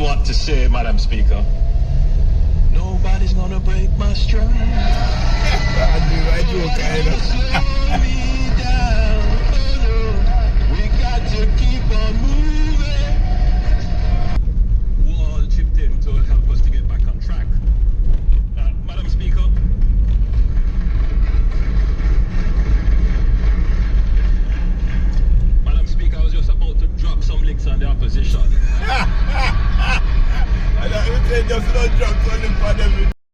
what to say, Madam Speaker. Nobody's gonna break my stride. I do kind of. Slow me down. Oh no, we got to keep on moving. Who all chipped in to help us to get back on track? Madam Speaker. Madam Speaker, I was just about to drop some links on the opposition. I don't say just don't drop something for them.